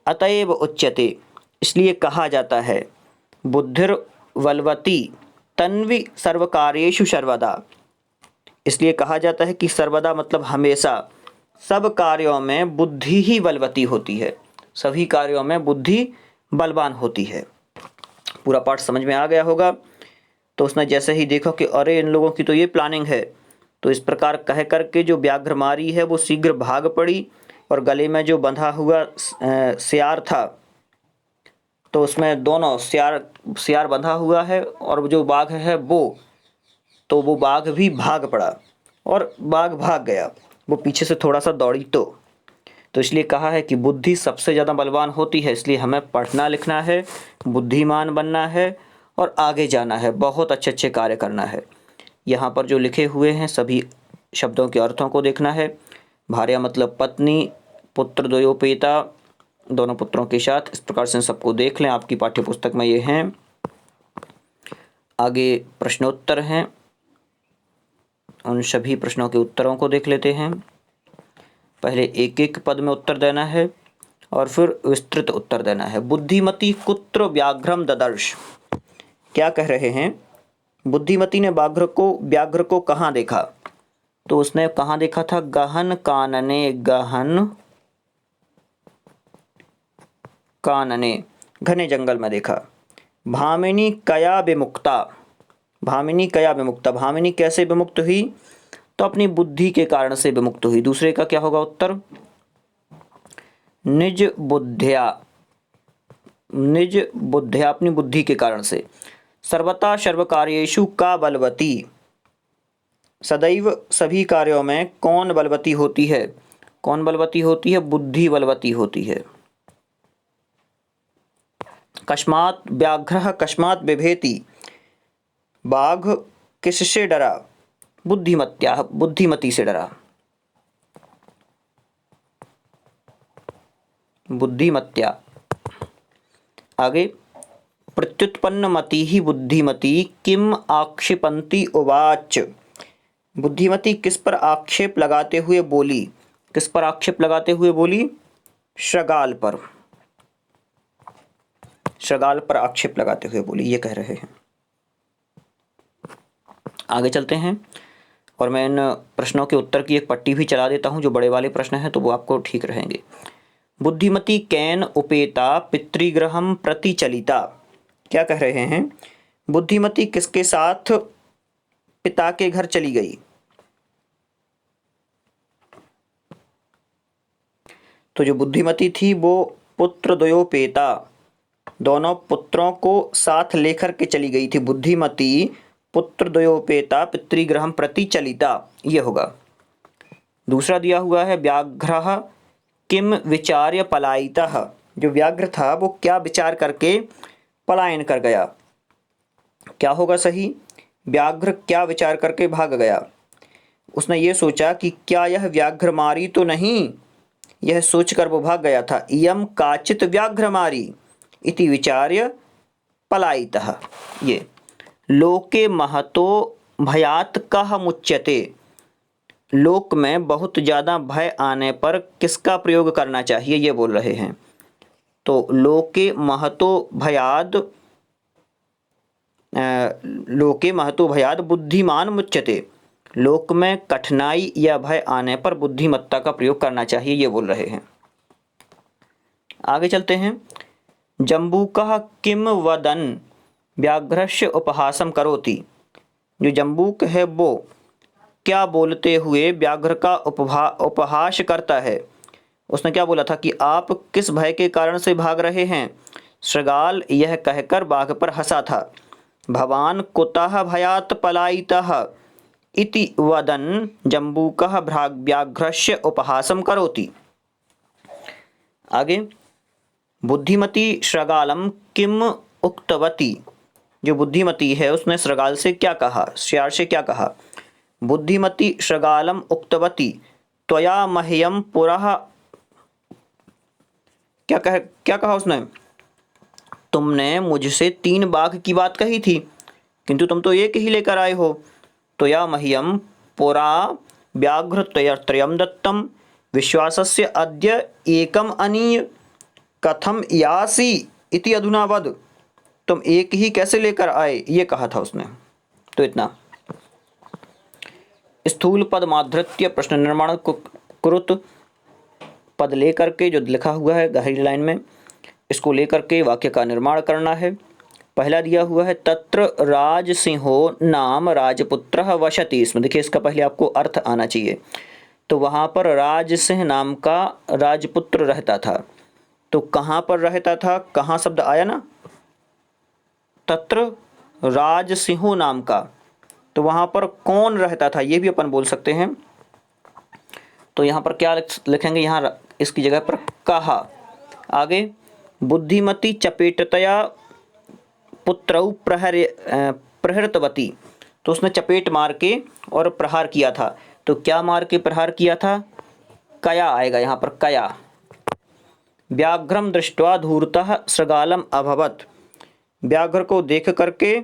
S1: अतएव उच्यते, इसलिए कहा जाता है, बुद्धिर्बलवती तन्वी सर्वकार्येषु सर्वदा, इसलिए कहा जाता है कि सर्वदा मतलब हमेशा, सब कार्यों में बुद्धि ही बलवती होती है, सभी कार्यों में बुद्धि बलवान होती है। पूरा पाठ समझ में आ गया होगा। तो उसने जैसे ही देखा कि अरे इन लोगों की तो ये प्लानिंग है, तो इस प्रकार कह करके जो व्याघ्रमारी है वो शीघ्र भाग पड़ी और गले में जो बंधा हुआ सियार था, तो उसमें दोनों सियार बंधा हुआ है और जो बाघ है वो बाघ भी भाग पड़ा और बाघ भाग गया, वो पीछे से थोड़ा सा दौड़ी। तो इसलिए कहा है कि बुद्धि सबसे ज़्यादा बलवान होती है, इसलिए हमें पढ़ना लिखना है, बुद्धिमान बनना है और आगे जाना है, बहुत अच्छे अच्छे कार्य करना है। यहाँ पर जो लिखे हुए हैं सभी शब्दों के अर्थों को देखना है। भार्या मतलब पत्नी, पुत्र द्वयोपेता, दोनों पुत्रों के साथ, इस प्रकार से सबको देख लें, आपकी पाठ्य पुस्तक में ये हैं। आगे प्रश्नोत्तर हैं, उन सभी प्रश्नों के उत्तरों को देख लेते हैं। पहले एक एक पद में उत्तर देना है और फिर विस्तृत उत्तर देना है। बुद्धिमती कुत्र व्याघ्रम ददर्श, क्या कह रहे हैं? बुद्धिमती ने व्याघ्र को कहाँ देखा? तो उसने कहाँ देखा था? गहन कानने, गहन कानने, घने जंगल में देखा। भामिनी कया विमुक्ता, भामिनी कया विमुक्ता, भामिनी कैसे विमुक्त हुई? तो अपनी बुद्धि के कारण से विमुक्त हुई। दूसरे का क्या होगा उत्तर? निज बुद्धिया, अपनी बुद्धि के कारण से। सर्वथा सर्वकार्येषु का बलवती, सदैव सभी कार्यों में कौन बलवती होती है? कौन बलवती होती है? बुद्धि बलवती होती है। कस्मात् व्याघ्रः कस्मात् बिभेति, बाघ किससे डरा? बुद्धिमती से डरा। बुद्धिमत्या। आगे, प्रत्युत्पन्नमतिः बुद्धिमती किम आक्षिपन्ति उवाच। बुद्धिमती किस पर आक्षेप लगाते हुए बोली? किस पर आक्षेप लगाते हुए बोली? शृगाल पर। शृगाल पर आक्षेप लगाते हुए बोली, ये कह रहे हैं। आगे चलते हैं और मैं इन प्रश्नों के उत्तर की एक पट्टी भी चला देता हूं, जो बड़े वाले प्रश्न हैं तो वो आपको ठीक रहेंगे। बुद्धिमती कैन उपेता पितृगृहं प्रति चलिता। क्या कह रहे हैं? बुद्धिमती किसके साथ पिता के घर चली गई? तो जो बुद्धिमती थी वो पुत्र द्वयोपेता, दोनों पुत्रों को साथ लेकर के चली गई थी। बुद्धिमती पुत्र द्वयोपेता पितृगृहं प्रति चलिता, ये होगा। दूसरा दिया हुआ है व्याघ्रः किम विचार्य पलायितः। जो व्याघ्र था वो क्या विचार करके पलायन कर गया? क्या होगा सही? व्याघ्र क्या विचार करके भाग गया? उसने ये सोचा कि क्या यह व्याघ्र मारी तो नहीं, यह सोचकर वो भाग गया था। इयं काचित् व्याघ्रमारी इति विचार्य पलायितः। ये लोके महतो भयात् कः मुच्यते। लोक में बहुत ज़्यादा भय आने पर किसका प्रयोग करना चाहिए, ये बोल रहे हैं। तो लोके महतो भयाद बुद्धिमान मुच्यते। लोक में कठिनाई या भय आने पर बुद्धिमत्ता का प्रयोग करना चाहिए, ये बोल रहे हैं। आगे चलते हैं। जम्बूकः किम वदन् व्याघ्रस्य उपहासं करोति। जो जम्बूक है वो क्या बोलते हुए व्याघ्र का उपहास करता है? उसने क्या बोला था कि आप किस भय के कारण से भाग रहे हैं? शृगाल यह कहकर बाघ पर हंसा था। भवान कुतः भयात् पलायितः इति वदन् जम्बूकः व्याघ्रस्य उपहासं करोति। आगे, बुद्धिमती शृगालं किम उक्तवती। जो बुद्धिमती है उसने शृगाल से क्या कहा? श्यार से क्या कहा? बुद्धिमती शृगालम उक्तवती त्वया मह्यं पुरः। क्या कहा उसने? तुमने मुझसे 3 बाघ की बात कही थी, किंतु तुम तो एक ही लेकर आए हो। त्वया मह्यं पुरा व्याघ्रत्रयं दत्तं विश्वासस्य अद्य एकम अनीय कथम यासी इति अधुना वद। तुम एक ही कैसे लेकर आए, ये कहा था उसने। तो इतना। स्थूल पद माधृत्य प्रश्न निर्माण कुरुत पद लेकर के जो लिखा हुआ है गहरी लाइन में, इसको लेकर के वाक्य का निर्माण करना है। पहला दिया हुआ है तत्र राजसिंहो नाम राजपुत्रः वसति। इसमें देखिए इसका पहले आपको अर्थ आना चाहिए। तो वहाँ पर राजसिंह नाम का राजपुत्र रहता था। तो कहाँ पर रहता था? कहाँ शब्द आया ना, तत्र राजसिंहो नाम का। तो वहाँ पर कौन रहता था ये भी अपन बोल सकते हैं। तो यहाँ पर क्या लिखेंगे? यहाँ इसकी जगह पर कहा। आगे, बुद्धिमती चपेटतया पुत्रौ प्रहृतवती। तो उसने चपेट मार के और प्रहार किया था। तो क्या मार के प्रहार किया था? कया आएगा यहाँ पर, कया। व्याघ्रम दृष्ट्वा धूर्तः शृगालम अभवत्। व्याघ्र को देख करके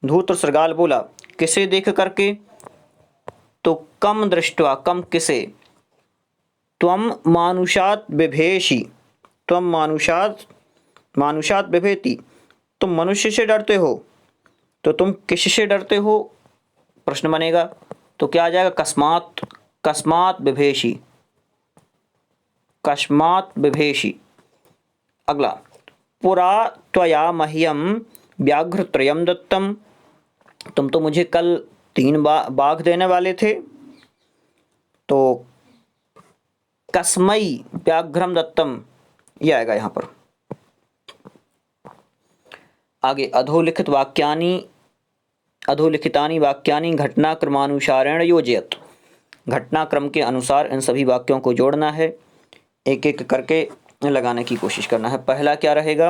S1: धूर्त शृगाल बोला। किसे देख करके? तो कम दृष्ट्वा, कम किसे? त्वं मानुषात् बिभेषि। त्वं मानुषात् बिभेति। तुम मनुष्य से डरते हो। तो तुम किससे डरते हो प्रश्न बनेगा। तो क्या आ जाएगा? कस्मात् बिभेषि। कस्मात् बिभेषि। अगला, पुरा त्वया मह्यं व्याघ्रत्रयं दत्तम। तुम तो मुझे कल 3 बाघ देने वाले थे। तो कस्मै व्याघ्रम दत्तम, ये आएगा यहाँ पर। आगे, अधोलिखितानि वाक्यानि घटनाक्रमानुसारेण योजयत। घटनाक्रम के अनुसार इन सभी वाक्यों को जोड़ना है, एक एक करके लगाने की कोशिश करना है। पहला क्या रहेगा?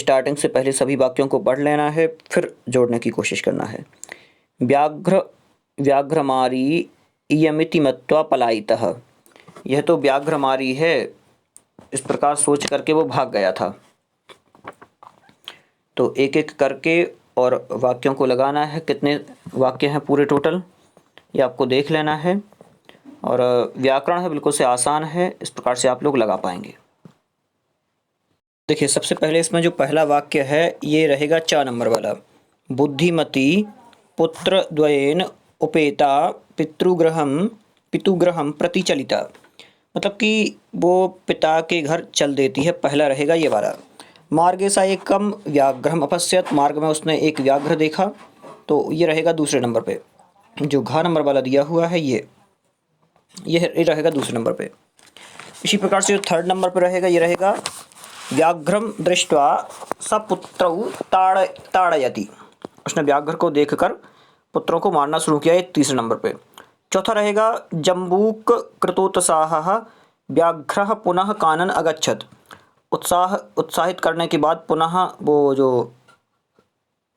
S1: स्टार्टिंग से पहले सभी वाक्यों को पढ़ लेना है, फिर जोड़ने की कोशिश करना है। व्याघ्र व्याघ्रमारी इयमिति मत्वा पलायितः। यह तो व्याघ्रमारी है, इस प्रकार सोच करके वो भाग गया था। तो एक एक करके और वाक्यों को लगाना है। कितने वाक्य हैं पूरे टोटल ये आपको देख लेना है। और व्याकरण है बिल्कुल से आसान है, इस प्रकार से आप लोग लगा पाएंगे। देखिए सबसे पहले इसमें जो पहला वाक्य है ये रहेगा 4 नंबर वाला। बुद्धिमती पुत्र द्वयेन उपेता पितुगृहम प्रति चलिता। मतलब कि वो पिता के घर चल देती है, पहला रहेगा ये वाला। मार्गे सा एकम व्याघ्रम अपश्यत। मार्ग में उसने एक व्याघ्र देखा, तो ये रहेगा दूसरे नंबर पे। जो घ नंबर वाला दिया हुआ है ये रहेगा दूसरे नंबर पे। इसी प्रकार से जो थर्ड नंबर पे रहेगा ये रहेगा व्याघ्रम दृष्ट्वा सपुत्रौ ताड़यति। उसने व्याघ्र को देखकर पुत्रों को मारना शुरू किया, ये तीसरे नंबर पे। चौथा रहेगा जम्बूक कृतोत्साहः व्याघ्रः पुनः कानन अगच्छत। उत्साहित करने के बाद पुनः वो जो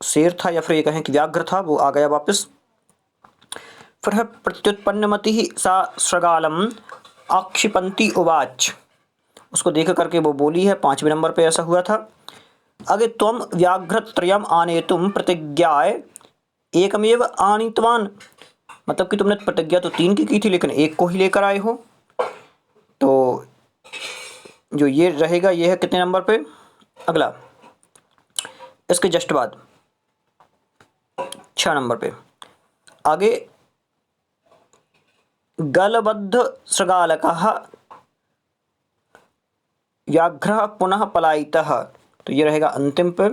S1: शेर था या फिर ये कहें कि व्याघ्र था वो आ गया वापस। फिर है प्रत्युत्पन्नमतिः सा श्रगालम आक्षिपन्ति उवाच। उसको देख करके वो बोली है, 5वें नंबर पे ऐसा हुआ था। आगे त्वं व्याघ्रत्रयम् आनेतुं प्रतिज्ञाय एकमेव आनीतवान्। मतलब कि तुमने प्रतिज्ञा तो 3 की थी लेकिन एक को ही लेकर आए हो। तो जो ये रहेगा ये है कितने नंबर पे? अगला इसके जस्ट बाद 6 नंबर पे। आगे गलबद्ध श्रगालकः व्याघ्रः पुनः पलायितः। तो ये रहेगा अंतिम पे।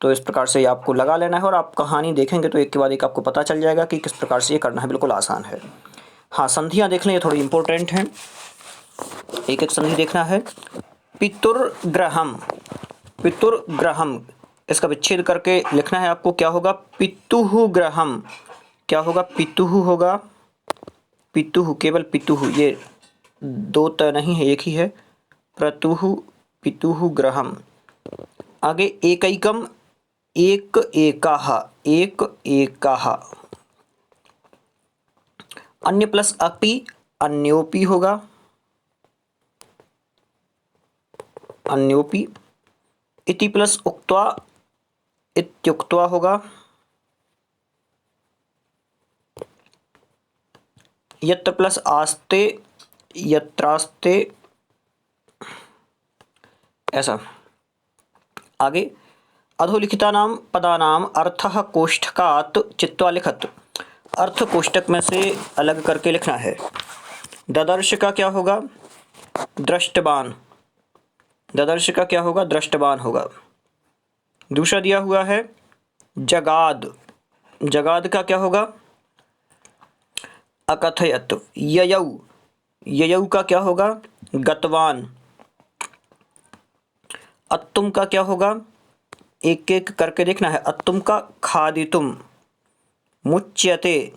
S1: तो इस प्रकार से आपको लगा लेना है और आप कहानी देखेंगे तो एक के बाद एक आपको पता चल जाएगा कि किस प्रकार से ये करना है। बिल्कुल आसान है। हाँ, संधियाँ देख लें, ये थोड़ी इंपॉर्टेंट हैं, एक एक संधि देखना है। पितुर्ग्रहम इसका विच्छेद करके लिखना है आपको। क्या होगा? पितुः ग्रहम। क्या होगा? पितुः होगा। पितुः, केवल पितुः, ये 2 त नहीं है, एक ही है। पितुः ग्रहम। आगे एकैकम एक एकाः। अन्य प्लस अपि अन्योपि होगा। अन्योपि। इति प्लस उक्त्वा इत्युक्त्वा होगा। यत्र प्लस आस्ते यत्रास्ते, ऐसा। आगे अधोलिखितानां पदानां अर्थः कोष्ठकात् चित्वा लिखत। अर्थ कोष्ठक में से अलग करके लिखना है। ददर्श का क्या होगा? दृष्टवान। ददर्श का क्या होगा? दृष्टवान होगा। दूसरा दिया हुआ है जगाद। जगाद का क्या होगा? अकथयत। ययौ का क्या होगा? गतवान। अत्तुम का क्या होगा? एक एक करके देखना है। अत्तुम का खादितुम। मुच्यते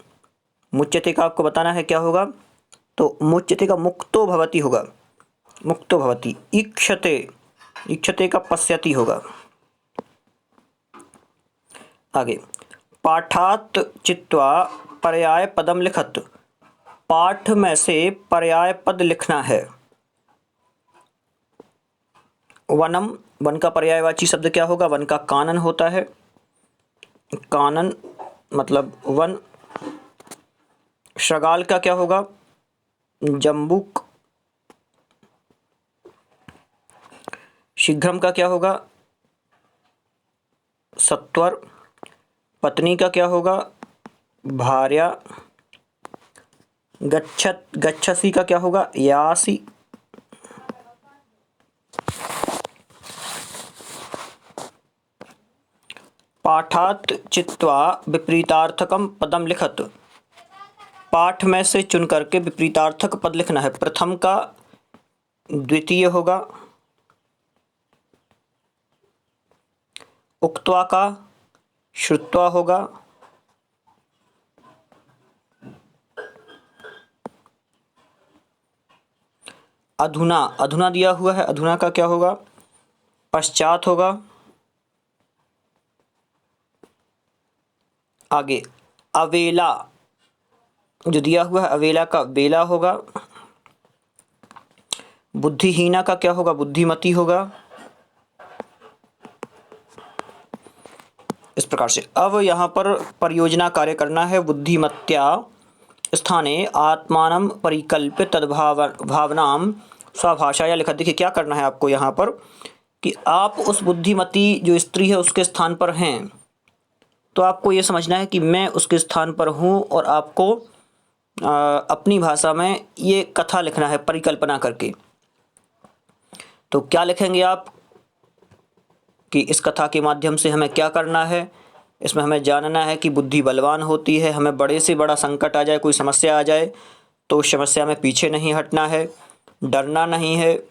S1: का आपको बताना है क्या होगा। तो मुच्यते का मुक्तो भवति होगा। मुक्तो भवति। इक्षते का पश्यति होगा। आगे पाठात् चित्वा पर्याय पदम लिखत। पाठ में से पर्याय पद लिखना है। वनम, वन का पर्यायवाची शब्द क्या होगा? वन का कानन होता है। कानन मतलब वन। श्रगाल का क्या होगा? जम्बूक। शीघ्रम का क्या होगा? सत्वर। पत्नी का क्या होगा? भार्या। गच्छसी का क्या होगा? यासी। पाठात् चित्वा विपरीतार्थकम पदम लिखत। पाठ में से चुन करके विपरीतार्थक पद लिखना है। प्रथम का द्वितीय होगा। उक्त्वा का श्रुत्वा होगा। अधुना, अधुना दिया हुआ है, अधुना का क्या होगा? पश्चात होगा। आगे अवेला जो दिया हुआ है, अवेला का बेला होगा। बुद्धिहीना का क्या होगा? बुद्धिमती होगा। इस प्रकार से अब यहाँ पर परियोजना कार्य करना है। बुद्धिमत्या स्थाने आत्मानं परिकल्प्य तद्भावनां स्वभाषाया लिखा। देखिए क्या करना है आपको यहाँ पर कि आप उस बुद्धिमती जो स्त्री है उसके स्थान पर हैं, तो आपको ये समझना है कि मैं उसके स्थान पर हूँ और आपको अपनी भाषा में ये कथा लिखना है परिकल्पना करके। तो क्या लिखेंगे आप कि इस कथा के माध्यम से हमें क्या करना है? इसमें हमें जानना है कि बुद्धि बलवान होती है। हमें बड़े से बड़ा संकट आ जाए, कोई समस्या आ जाए, तो उस समस्या में पीछे नहीं हटना है, डरना नहीं है,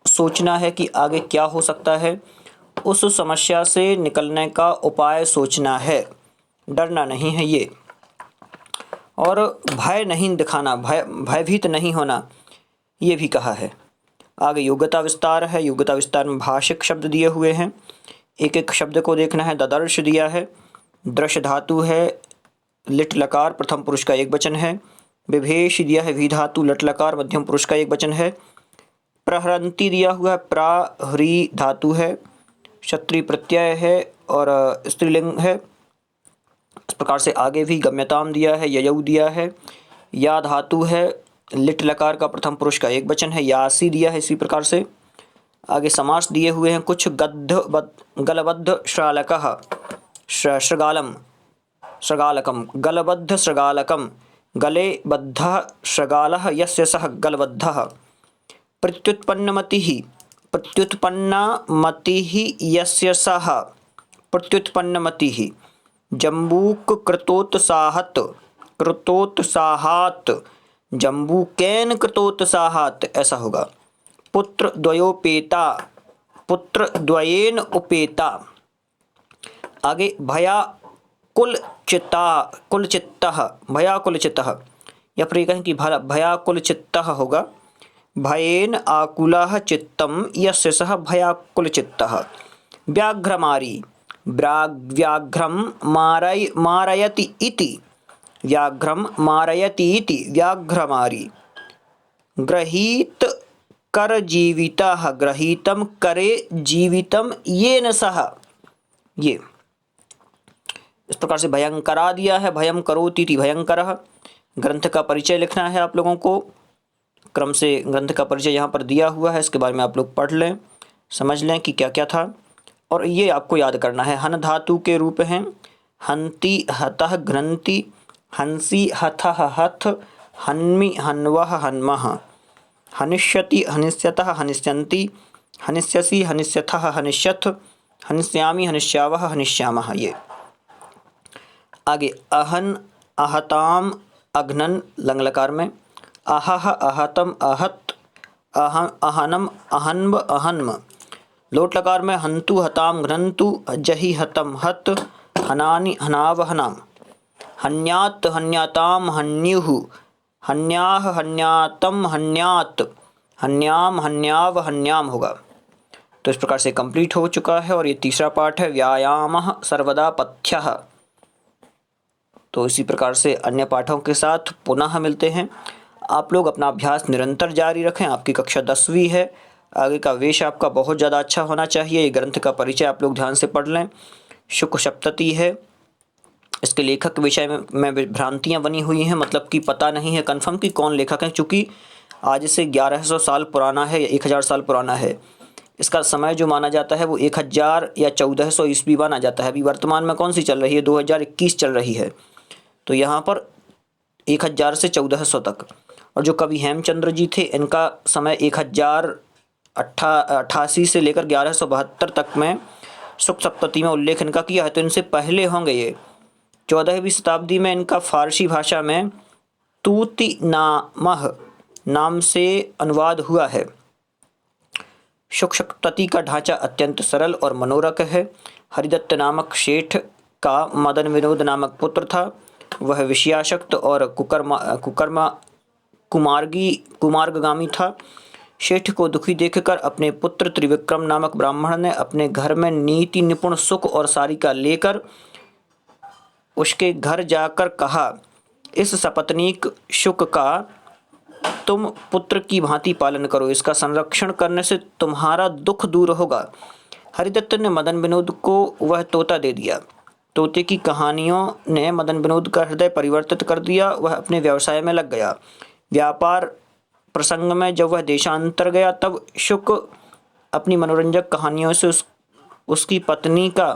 S1: सोचना है कि आगे क्या हो सकता है, उस समस्या से निकलने का उपाय सोचना है, डरना नहीं है ये। और भय नहीं दिखाना, भयभीत नहीं होना, ये भी कहा है। आगे योग्यता विस्तार है। योग्यता विस्तार में भाषिक शब्द दिए हुए हैं, एक एक शब्द को देखना है। ददर्श दिया है, दृश धातु है, लिट लकार प्रथम पुरुष का एक वचन है। विभेष दिया है, वी धातु लट लकार मध्यम पुरुष का एक वचन है। प्रहरंती दिया हुआ है, प्राहरी धातु है, क्षत्रिय प्रत्यय है और स्त्रीलिंग है। इस प्रकार से आगे भी गम्यताम दिया है, ययौ दिया है, या धातु है, लिट लकार का प्रथम पुरुष का एक वचन है। यासी दिया है इसी प्रकार से। आगे समास दिए हुए हैं कुछ। गलबद्ध श्रालकः श्रृगालम श्रृगालकम, गलबद्ध श्रृगालकम, गले बद्धः श्रृगालः यस्य सः गलबद्धः। प्रत्युत्पन्नमतिः प्रत्युत्पन्नमतिः यस्य सः प्रत्युत्पन्नमतिः। जम्बूक कृतोत्साहात् जम्बूकेन कृतोत्साहात्, ऐसा होगा। पुत्र द्वयोपेता पुत्रद्वयेन उपेता। आगे भयाकुलचित्तः भयाकुलचित्तः, या फिर कहें कि भयाकुलचित्तः होगा। भयेन आकुलः चित्तम यस्य सः भयाकुलचित्तः। व्याघ्रमारी व्याघ्रं मारयति इति, व्याघ्रं मारयति इति व्याघ्रमारी। गृहीत कर जीवितः, गृहीतम करे जीवितम येन सह, ये इस प्रकार से भयंकरा दिया है, भयं करोति इति भयंकरः। ग्रंथ का परिचय लिखना है आप लोगों को, क्रम से ग्रंथ का परिचय यहाँ पर दिया हुआ है, इसके बारे में आप लोग पढ़ लें, समझ लें कि क्या क्या था, और ये आपको याद करना है। हन धातु के रूप हैं हंति, हतः, घ्नन्ति, हंसी, हथः, हथ, हन्मि, हन्वः, हन्मः, हनिष्यति, हनिष्यतः, हनिष्यन्ति, हनिष्यसि, हनिष्यथः, हनिष्यथ, हनिष्यामि, हनिष्यावः, हनिष्यामः। ये आगे अहन, अहताम, अघ्नन लंगलकार में, अहह, अहतम, अहत, अहनम, अहन्व, अहन्म। लोट लकार में हंतु, हताम, घ्नन्तु, जहि, हतम, हत, हनानि, हनाव, हनाम। हन्यात्, हन्याताम, हन्युः, हन्याः, हन्यातम, हन्यात्, हन्याम, हन्याव, हन्याम होगा। तो इस प्रकार से कंप्लीट हो चुका है। और ये तीसरा पाठ है, व्यायामः सर्वदा पथ्यः। तो इसी प्रकार से अन्य पाठों के साथ पुनः मिलते हैं। आप लोग अपना अभ्यास निरंतर जारी रखें। आपकी कक्षा 10वीं है, आगे का वेश आपका बहुत ज़्यादा अच्छा होना चाहिए। ये ग्रंथ का परिचय आप लोग ध्यान से पढ़ लें। शुक्ल सप्तति है, इसके लेखक के विषय में भ्रांतियाँ बनी हुई हैं, मतलब कि पता नहीं है कन्फर्म कि कौन लेखक है, चूँकि आज से 1100 साल पुराना है या 1000 साल पुराना है। इसका समय जो माना जाता है वो 1000 या 1400 ईस्वी माना जाता है। अभी वर्तमान में कौन सी चल रही है? 2021 चल रही है। तो यहाँ पर 1000 से 1400 तक। और जो कवि हेमचंद्र जी थे, इनका समय 1088 से लेकर 1172 तक में शुक्ल सप्तति में उल्लेख इनका किया है। तो इनसे पहले होंगे ये। 14वीं शताब्दी में इनका फारसी भाषा में तूति नामः नाम से अनुवाद हुआ है। शुक्ल सप्तति का ढांचा अत्यंत सरल और मनोरक है। हरिदत्त नामक शेठ का मदन विनोद नामक पुत्र था। वह विषयासक्त और कुमार्गगामी था। शेठ को दुखी देखकर अपने पुत्र त्रिविक्रम नामक ब्राह्मण ने अपने घर में नीति निपुण सुख और सारिका लेकर उसके घर जाकर कहा, इस सपत्नीक शुक का तुम पुत्र की भांति पालन करो, इसका संरक्षण करने से तुम्हारा दुख दूर होगा। हरिदत्त ने मदन विनोद को वह तोता दे दिया। तोते की कहानियों ने मदन विनोद का हृदय परिवर्तित कर दिया। वह अपने व्यवसाय में लग गया। व्यापार प्रसंग में जब वह देशांतर गया तब शुक अपनी मनोरंजक कहानियों से उसकी पत्नी का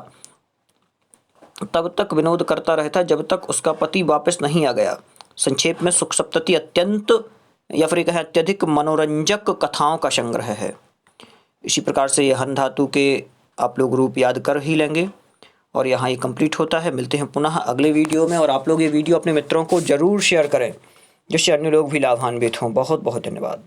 S1: तब तक विनोद करता रहता जब तक उसका पति वापस नहीं आ गया। संक्षेप में सुख सप्तती अत्यंत या फिर कहें अत्यधिक मनोरंजक कथाओं का संग्रह है। इसी प्रकार से ये हन धातु के आप लोग रूप याद कर ही लेंगे और यहाँ ये कंप्लीट होता है। मिलते हैं पुनः अगले वीडियो में और आप लोग ये वीडियो अपने मित्रों को ज़रूर शेयर करें जिससे अन्य लोग भी लाभान्वित हों। बहुत बहुत धन्यवाद।